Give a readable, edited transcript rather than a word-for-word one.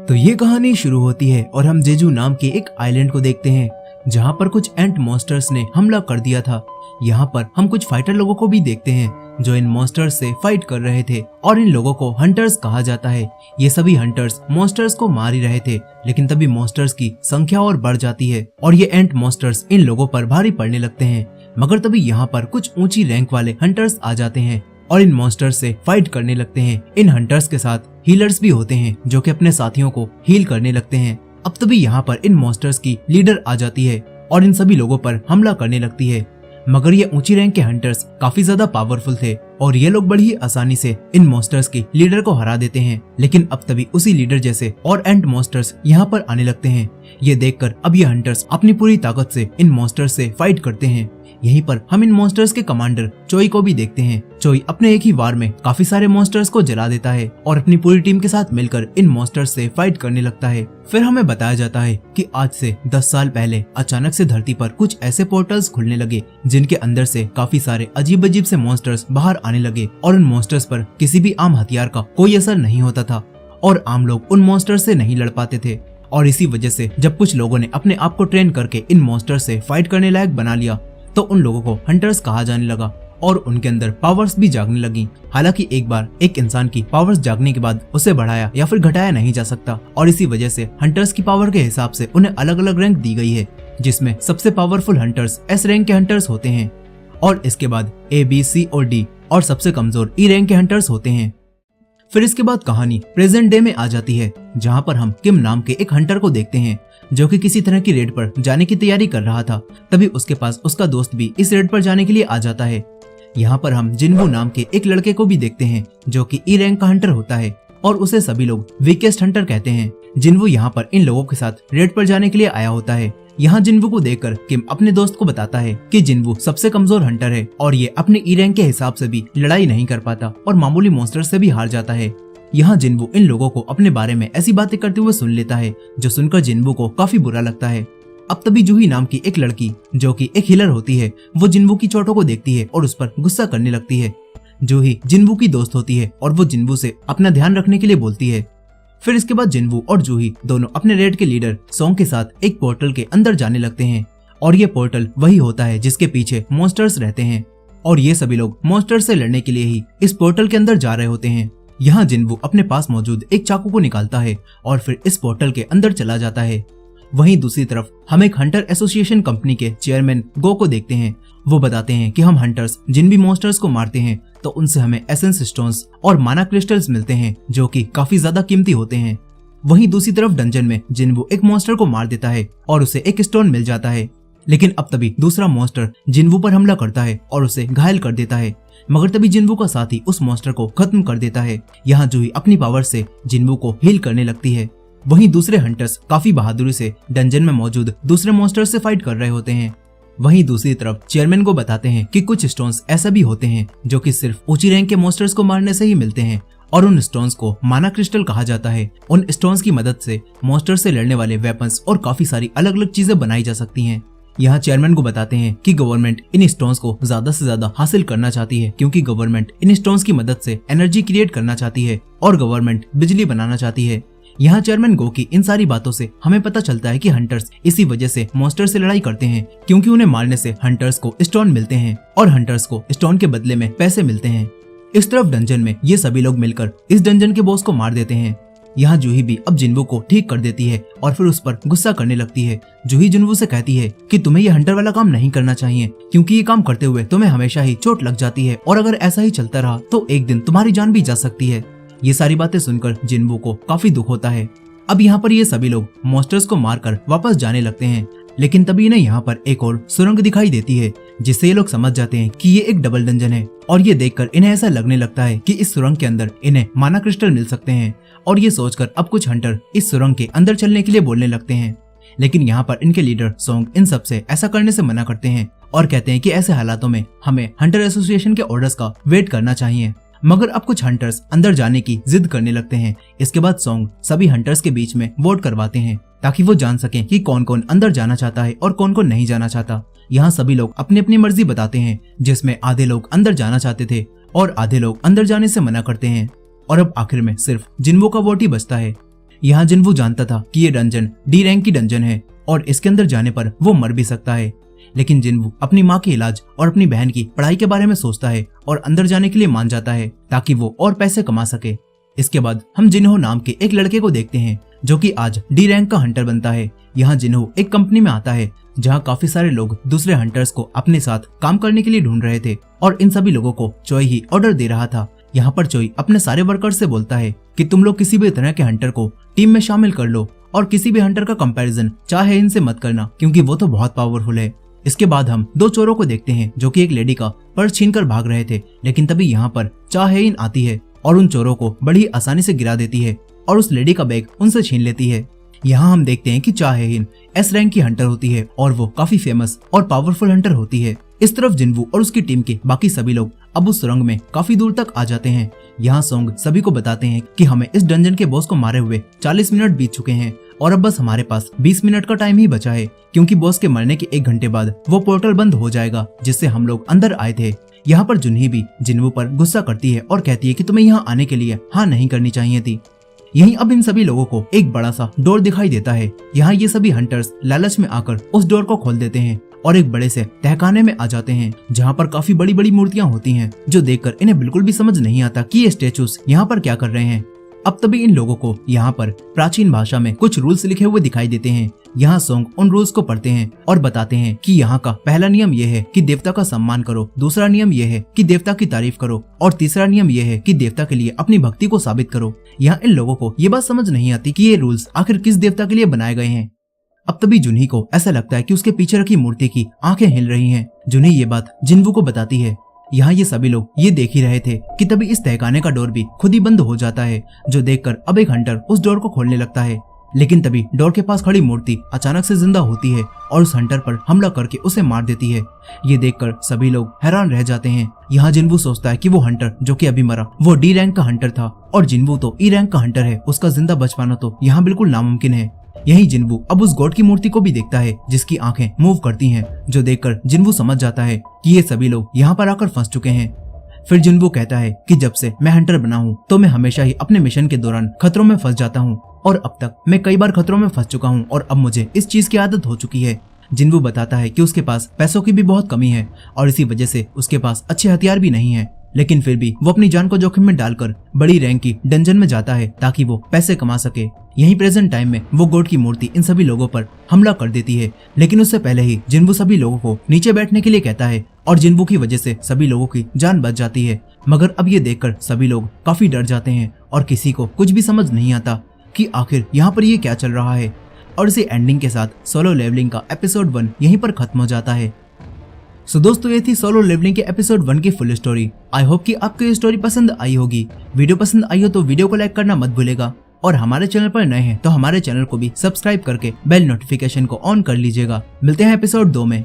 तो ये कहानी शुरू होती है और हम जेजू नाम के एक आइलैंड को देखते हैं जहाँ पर कुछ एंट मॉन्स्टर्स ने हमला कर दिया था। यहाँ पर हम कुछ फाइटर लोगों को भी देखते हैं जो इन मॉन्स्टर्स से फाइट कर रहे थे और इन लोगों को हंटर्स कहा जाता है। ये सभी हंटर्स मॉन्स्टर्स को मार ही रहे थे, लेकिन तभी मॉन्स्टर्स की संख्या और बढ़ जाती है और ये एंट मॉन्स्टर्स इन लोगों पर भारी पड़ने लगते हैं। मगर तभी यहाँ पर कुछ ऊंची रैंक वाले हंटर्स आ जाते हैं और इन मॉन्स्टर्स से फाइट करने लगते हैं। इन हंटर्स के साथ हीलर्स भी होते हैं जो कि अपने साथियों को हील करने लगते हैं। अब तभी यहाँ पर इन मॉन्स्टर्स की लीडर आ जाती है और इन सभी लोगों पर हमला करने लगती है। मगर ये ऊंची रैंक के हंटर्स काफी ज्यादा पावरफुल थे और ये लोग बड़ी ही आसानी से इन मॉन्स्टर्स की लीडर को हरा देते हैं। लेकिन अब तभी उसी लीडर जैसे और एंट मॉन्स्टर्स यहाँ पर आने लगते हैं। ये देखकर अब ये हंटर्स अपनी पूरी ताकत से इन मॉन्स्टर्स से फाइट करते हैं। यहीं पर हम इन मॉन्स्टर्स के कमांडर चोई को भी देखते हैं। चोई अपने एक ही वार में काफी सारे मॉन्स्टर्स को जला देता है और अपनी पूरी टीम के साथ मिलकर इन मॉन्स्टर्स से फाइट करने लगता है। फिर हमें बताया जाता है कि आज से 10 साल पहले अचानक से धरती पर कुछ ऐसे पोर्टल्स खुलने लगे जिनके अंदर से काफी सारे अजीब अजीब से मॉन्स्टर्स बाहर आने लगे और उन मॉन्स्टर्स पर किसी भी आम हथियार का कोई असर नहीं होता था और आम लोग उन मॉन्स्टर्स से नहीं लड़ पाते थे। और इसी वजह से जब कुछ लोगों ने अपने आप को ट्रेन करके इन मॉन्स्टर्स से फाइट करने लायक बना लिया तो उन लोगों को हंटर्स कहा जाने लगा और उनके अंदर पावर्स भी जागने लगी। हालांकि एक बार एक इंसान की पावर्स जागने के बाद उसे बढ़ाया या फिर घटाया नहीं जा सकता और इसी वजह से हंटर्स की पावर के हिसाब से उन्हें अलग अलग रैंक दी गई है, जिसमें सबसे पावरफुल हंटर्स एस रैंक के हंटर्स होते हैं और इसके बाद ए, बी, सी और डी और सबसे कमजोर ई रैंक के हंटर्स होते हैं। फिर इसके बाद कहानी प्रेजेंट डे में आ जाती है जहाँ पर हम किम नाम के एक हंटर को देखते हैं जो कि किसी तरह की रेड पर जाने की तैयारी कर रहा था। तभी उसके पास उसका दोस्त भी इस रेड पर जाने के लिए आ जाता है। यहाँ पर हम जिनवू नाम के एक लड़के को भी देखते हैं जो कि ई रैंक का हंटर होता है और उसे सभी लोग वीकेस्ट हंटर कहते हैं। जिनवू यहाँ पर इन लोगों के साथ रेड पर जाने के लिए आया होता है। यहाँ जिनवू को देखकर किम अपने दोस्त को बताता है कि जिनवू सबसे कमजोर हंटर है और ये अपने ई रैंक के हिसाब से भी लड़ाई नहीं कर पाता और मामूली मॉन्स्टर से भी हार जाता है। यहाँ जिनवू इन लोगों को अपने बारे में ऐसी बातें करते हुए सुन लेता है जो सुनकर जिनवू को काफी बुरा लगता है। अब तभी जूही नाम की एक लड़की जो कि एक हीलर होती है वो जिनवू की चोटों को देखती है और उस पर गुस्सा करने लगती है। जूही जिनवू की दोस्त होती है और वो जिनवू से अपना ध्यान रखने के लिए बोलती है। फिर इसके बाद जिनवू और जूही दोनों अपने रेड के लीडर सॉन्ग के साथ एक पोर्टल के अंदर जाने लगते हैं और ये पोर्टल वही होता है जिसके पीछे मॉन्स्टर्स रहते हैं और ये सभी लोग मॉन्स्टर्स से लड़ने के लिए ही इस पोर्टल के अंदर जा रहे होते हैं। यहाँ जिनवू अपने पास मौजूद एक चाकू को निकालता है और फिर इस पोर्टल के अंदर चला जाता है। वहीं दूसरी तरफ हम एक हंटर एसोसिएशन कंपनी के चेयरमैन गो को देखते हैं। वो बताते हैं कि हम हंटर्स जिन भी मॉन्स्टर्स को मारते हैं तो उनसे हमें एसेंस स्टोन्स और माना क्रिस्टल्स मिलते हैं जो कि काफी ज्यादा कीमती होते हैं। वहीं दूसरी तरफ डंजन में जिनवू एक मॉन्स्टर को मार देता है और उसे एक स्टोन मिल जाता है। लेकिन अब तभी दूसरा मॉन्स्टर जिनवू पर हमला करता है और उसे घायल कर देता है। मगर तभी जिनवू का साथी उस मॉन्स्टर को खत्म कर देता है। यहाँ जूही अपनी पावर से जिनवू को हील करने लगती है। वहीं दूसरे हंटर्स काफी बहादुरी से डंजन में मौजूद दूसरे मॉन्स्टर से फाइट कर रहे होते हैं। वहीं दूसरी तरफ चेयरमैन को बताते हैं कि कुछ स्टोन्स ऐसा भी होते हैं जो कि सिर्फ ऊंची रैंक के मॉन्स्टर्स को मारने से ही मिलते हैं और उन स्टोन्स को माना क्रिस्टल कहा जाता है। उन स्टोन्स की मदद से मॉन्स्टर से लड़ने वाले वेपन्स और काफी सारी अलग अलग चीजें बनाई जा सकती हैं। यहाँ चेयरमैन को बताते हैं कि गवर्नमेंट इन स्टोन्स को ज्यादा से ज्यादा हासिल करना चाहती है क्योंकि गवर्नमेंट इन स्टोन्स की मदद से एनर्जी क्रिएट करना चाहती है और गवर्नमेंट बिजली बनाना चाहती है। यहाँ चेयरमैन गो की इन सारी बातों से हमें पता चलता है कि हंटर्स इसी वजह से मॉन्स्टर से लड़ाई करते हैं क्योंकि उन्हें मारने से हंटर्स को स्टोन मिलते हैं और हंटर्स को स्टोन के बदले में पैसे मिलते हैं। इस तरफ डंजन में ये सभी लोग मिलकर इस डंजन के बॉस को मार देते हैं। यहाँ जूही भी अब जिनवू को ठीक कर देती है और फिर उस पर गुस्सा करने लगती है। जूही जिनवू से कहती है कि तुम्हें ये हंटर वाला काम नहीं करना चाहिए क्योंकि ये काम करते हुए तुम्हें हमेशा ही चोट लग जाती है और अगर ऐसा ही चलता रहा तो एक दिन तुम्हारी जान भी जा सकती है। ये सारी बातें सुनकर जिनवू को काफी दुख होता है। अब यहाँ पर ये सभी लोग मॉन्स्टर्स को मारकर वापस जाने लगते हैं, लेकिन तभी इन्हें यहाँ पर एक और सुरंग दिखाई देती है जिससे ये लोग समझ जाते हैं कि ये एक डबल डंजन है और ये देखकर इन्हें ऐसा लगने लगता है कि इस सुरंग के अंदर इन्हें माना क्रिस्टल मिल सकते हैं और ये सोचकर अब कुछ हंटर इस सुरंग के अंदर चलने के लिए बोलने लगते हैं। लेकिन यहाँ पर इनके लीडर सॉन्ग इन सब से ऐसा करने से मना करते हैं और कहते हैं कि ऐसे हालातों में हमें हंटर एसोसिएशन के ऑर्डर्स का वेट करना चाहिए। मगर अब कुछ हंटर्स अंदर जाने की जिद करने लगते हैं। इसके बाद सॉन्ग सभी हंटर्स के बीच में वोट करवाते हैं ताकि वो जान सकें कि कौन कौन अंदर जाना चाहता है और कौन कौन नहीं जाना चाहता। यहाँ सभी लोग अपनी अपनी मर्जी बताते हैं जिसमें आधे लोग अंदर जाना चाहते थे और आधे लोग अंदर जाने से मना करते हैं और अब आखिर में सिर्फ जिनवू का वोट ही बचता है। यहाँ जिनवू जानता था कि ये डंजन डी रैंक की डंजन है और इसके अंदर जाने पर वो मर भी सकता है, लेकिन जिनवू अपनी माँ के इलाज और अपनी बहन की पढ़ाई के बारे में सोचता है और अंदर जाने के लिए मान जाता है ताकि वो और पैसे कमा सके। इसके बाद हम जिन्हो नाम के एक लड़के को देखते हैं जो कि आज डी रैंक का हंटर बनता है। यहाँ जिन्हो एक कंपनी में आता है जहाँ काफी सारे लोग दूसरे हंटर्स को अपने साथ काम करने के लिए ढूंढ रहे थे और इन सभी लोगों को चोई ही ऑर्डर दे रहा था। यहाँ पर चोई अपने सारे वर्कर्स से बोलता है कि तुम लोग किसी भी तरह के हंटर को टीम में शामिल कर लो और किसी भी हंटर का कंपैरिजन चाहे इनसे मत करना क्योंकि वो तो बहुत पावरफुल है। इसके बाद हम दो चोरों को देखते हैं जो कि एक लेडी का पर्स छीनकर भाग रहे थे, लेकिन तभी यहाँ पर चाहेइन आती है और उन चोरों को बड़ी आसानी से गिरा देती है और उस लेडी का बैग उनसे छीन लेती है। यहाँ हम देखते हैं कि चाहेइन एस रैंक की हंटर होती है और वो काफी फेमस और पावरफुल हंटर होती है। इस तरफ जिनवू और उसकी टीम के बाकी सभी लोग अब उस सुरंग में काफी दूर तक आ जाते हैं। यहाँ सोंग सभी को बताते हैं कि हमें इस डंजन के बॉस को मारे हुए 40 मिनट बीत चुके हैं और अब बस हमारे पास 20 मिनट का टाइम ही बचा है क्योंकि बॉस के मरने के 1 घंटे बाद वो पोर्टल बंद हो जाएगा जिससे हम लोग अंदर आए थे। यहाँ पर जुनही भी जिनवू पर गुस्सा करती है और कहती है कि तुम्हें यहाँ आने के लिए हाँ नहीं करनी चाहिए थी। यहीं अब इन सभी लोगों को एक बड़ा सा डोर दिखाई देता है। यहाँ ये सभी हंटर्स लालच में आकर उस डोर को खोल देते हैं और एक बड़े से तहखाने में आ जाते हैं जहाँ पर काफी बड़ी बड़ी मूर्तियाँ होती हैं जो देखकर इन्हें बिल्कुल भी समझ नहीं आता कि ये स्टेचूज यहाँ पर क्या कर रहे हैं। अब तभी इन लोगों को यहाँ पर प्राचीन भाषा में कुछ रूल्स लिखे हुए दिखाई देते हैं। यहाँ सोंग उन रूल्स को पढ़ते हैं और बताते हैं कि यहाँ का पहला नियम यह है कि देवता का सम्मान करो, दूसरा नियम यह है कि देवता की तारीफ करो और तीसरा नियम यह है कि देवता के लिए अपनी भक्ति को साबित करो। यहाँ इन लोगों को ये बात समझ नहीं आती कि ये रूल्स आखिर किस देवता के लिए बनाए गए हैं। अब तभी जुनही को ऐसा लगता है कि उसके पीछे रखी मूर्ति की आंखें हिल रही हैं। जुनही ये बात जिनवू को बताती है। यहाँ ये सभी लोग ये देख ही रहे थे कि तभी इस तहखाने का डोर भी खुद ही बंद हो जाता है, जो देखकर अब एक हंटर उस डोर को खोलने लगता है। लेकिन तभी डोर के पास खड़ी मूर्ति अचानक से जिंदा होती है और उस हंटर पर हमला करके उसे मार देती है। ये देखकर सभी लोग हैरान रह जाते हैं। यहाँ जिनवू सोचता है कि वो हंटर जो कि अभी मरा वो डी रैंक का हंटर था और जिनवू तो ई रैंक का हंटर है, उसका जिंदा बच पाना तो यहाँ बिल्कुल नामुमकिन है। यही जिनवू अब उस गॉड की मूर्ति को भी देखता है जिसकी आंखें मूव करती हैं, जो देखकर जिनवू समझ जाता है कि ये सभी लोग यहाँ पर आकर फंस चुके हैं। फिर जिनवू कहता है कि जब से मैं हंटर बना हूँ तो मैं हमेशा ही अपने मिशन के दौरान खतरों में फंस जाता हूँ और अब तक मैं कई बार खतरों में फंस चुका हूँ और अब मुझे इस चीज की आदत हो चुकी है। जिनवू बताता है कि उसके पास पैसों की भी बहुत कमी है और इसी वजह से उसके पास अच्छे हथियार भी नहीं है, लेकिन फिर भी वो अपनी जान को जोखिम में डालकर बड़ी रैंक की डंजन में जाता है ताकि वो पैसे कमा सके। यहीं प्रेजेंट टाइम में वो गॉड की मूर्ति इन सभी लोगों पर हमला कर देती है, लेकिन उससे पहले ही जिनवू सभी लोगों को नीचे बैठने के लिए कहता है और जिनवू की वजह से सभी लोगों की जान बच जाती है। मगर अब ये देखकर सभी लोग काफी डर जाते हैं और किसी को कुछ भी समझ नहीं आता कि आखिर यहाँ पर ये क्या चल रहा है। और इसी एंडिंग के साथ सोलो लेवलिंग का एपिसोड 1 यहीं पर खत्म हो जाता है। सो दोस्तों, ये थी सोलो लेवलिंग के एपिसोड 1 की फुल स्टोरी। आई होप कि आपको ये स्टोरी पसंद आई होगी। वीडियो पसंद आई हो तो वीडियो को लाइक करना मत भूलेगा और हमारे चैनल पर नए हैं तो हमारे चैनल को भी सब्सक्राइब करके बेल नोटिफिकेशन को ऑन कर लीजिएगा। मिलते हैं एपिसोड 2 में।